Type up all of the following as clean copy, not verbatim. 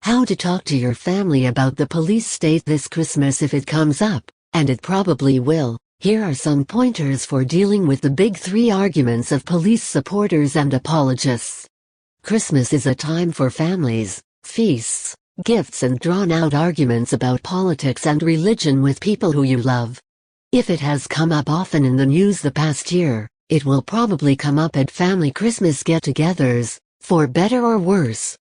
How to talk to your family about the police state this Christmas if it comes up, and it probably will. Here are some pointers for dealing with the big three arguments of police supporters and apologists. Christmas is a time for families, feasts, gifts and drawn-out arguments about politics and religion with people who you love. If it has come up often in the news the past year, it will probably come up at family Christmas get-togethers, for better or worse.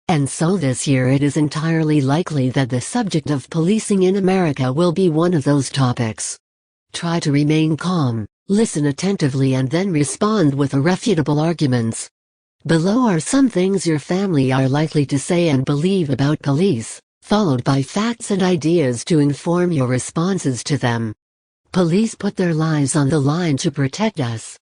And so this year it is entirely likely that the subject of policing in America will be one of those topics. Try to remain calm, listen attentively and then respond with irrefutable arguments. Below are some things your family are likely to say and believe about police, followed by facts and ideas to inform your responses to them. Police put their lives on the line to protect us.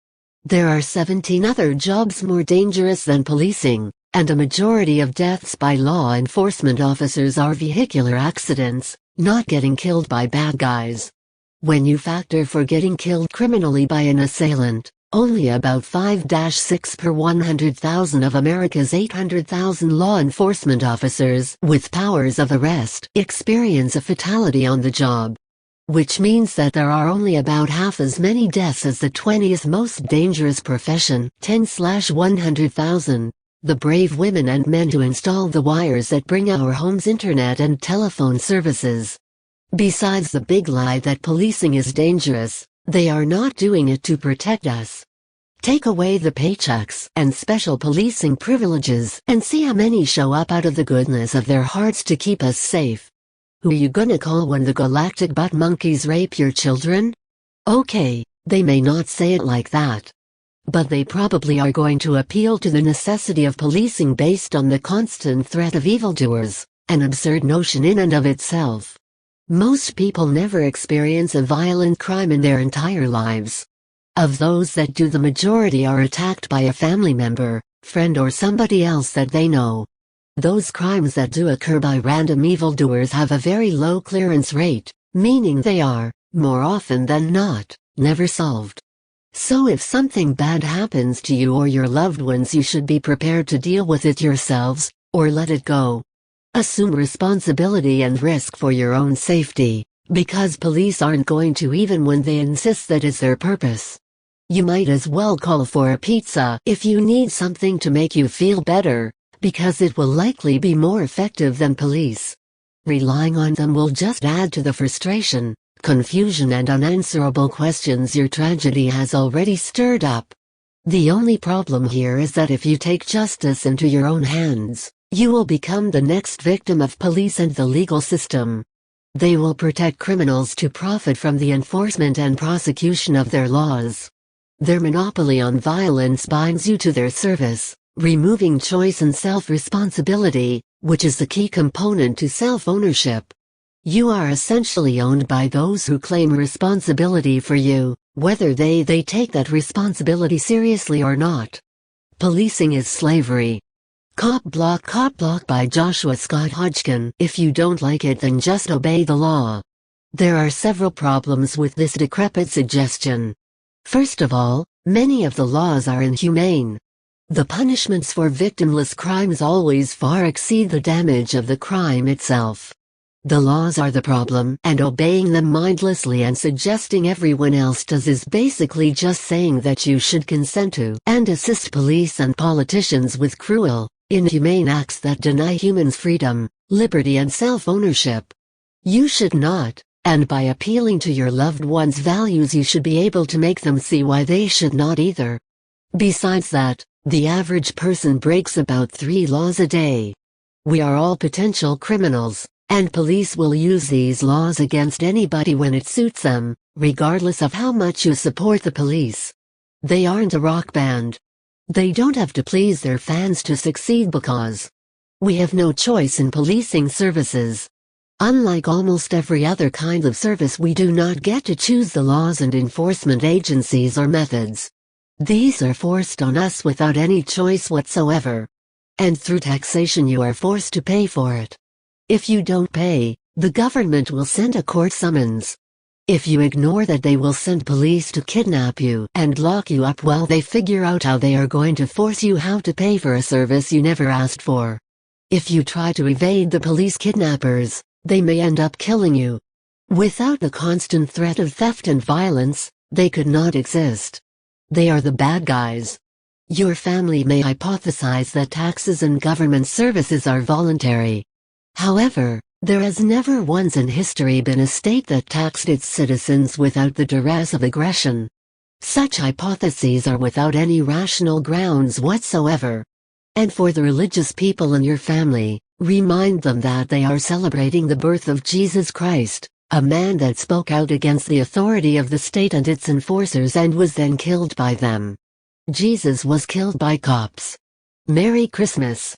There are 17 other jobs more dangerous than policing, and a majority of deaths by law enforcement officers are vehicular accidents, not getting killed by bad guys. When you factor for getting killed criminally by an assailant, only about 5-6 per 100,000 of America's 800,000 law enforcement officers with powers of arrest experience a fatality on the job. Which means that there are only about half as many deaths as the 20th most dangerous profession, 10/100,000, the brave women and men who install the wires that bring our homes internet and telephone services. Besides the big lie that policing is dangerous, they are not doing it to protect us. Take away the paychecks and special policing privileges and see how many show up out of the goodness of their hearts to keep us safe. Who you gonna call when the galactic butt monkeys rape your children? Okay, they may not say it like that. But they probably are going to appeal to the necessity of policing based on the constant threat of evildoers, an absurd notion in and of itself. Most people never experience a violent crime in their entire lives. Of those that do, the majority are attacked by a family member, friend or somebody else that they know. Those crimes that do occur by random evildoers have a very low clearance rate, meaning they are, more often than not, never solved. So if something bad happens to you or your loved ones, you should be prepared to deal with it yourselves, or let it go. Assume responsibility and risk for your own safety, because police aren't going to even when they insist that is their purpose. You might as well call for a pizza if you need something to make you feel better, because it will likely be more effective than police. Relying on them will just add to the frustration, confusion and unanswerable questions your tragedy has already stirred up. The only problem here is that if you take justice into your own hands, you will become the next victim of police and the legal system. They will protect criminals to profit from the enforcement and prosecution of their laws. Their monopoly on violence binds you to their service, removing choice and self-responsibility, which is the key component to self-ownership. You are essentially owned by those who claim responsibility for you, whether they take that responsibility seriously or not. Policing is slavery. COPBLOCK by Joshua Scott Hodgkin. If you don't like it, then just obey the law. There are several problems with this decrepit suggestion. First of all, many of the laws are inhumane. The punishments for victimless crimes always far exceed the damage of the crime itself. The laws are the problem, and obeying them mindlessly and suggesting everyone else does is basically just saying that you should consent to and assist police and politicians with cruel, inhumane acts that deny humans freedom, liberty and self-ownership. You should not, and by appealing to your loved ones' values you should be able to make them see why they should not either. Besides that, the average person breaks about 3 laws a day. We are all potential criminals, and police will use these laws against anybody when it suits them, regardless of how much you support the police. They aren't a rock band. They don't have to please their fans to succeed because we have no choice in policing services. Unlike almost every other kind of service, we do not get to choose the laws and enforcement agencies or methods. These are forced on us without any choice whatsoever. And through taxation you are forced to pay for it. If you don't pay, the government will send a court summons. If you ignore that, they will send police to kidnap you and lock you up while they figure out how they are going to force you how to pay for a service you never asked for. If you try to evade the police kidnappers, they may end up killing you. Without the constant threat of theft and violence, they could not exist. They are the bad guys. Your family may hypothesize that taxes and government services are voluntary. However, there has never once in history been a state that taxed its citizens without the duress of aggression. Such hypotheses are without any rational grounds whatsoever. And for the religious people in your family, remind them that they are celebrating the birth of Jesus Christ, a man that spoke out against the authority of the state and its enforcers and was then killed by them. Jesus was killed by cops. Merry Christmas.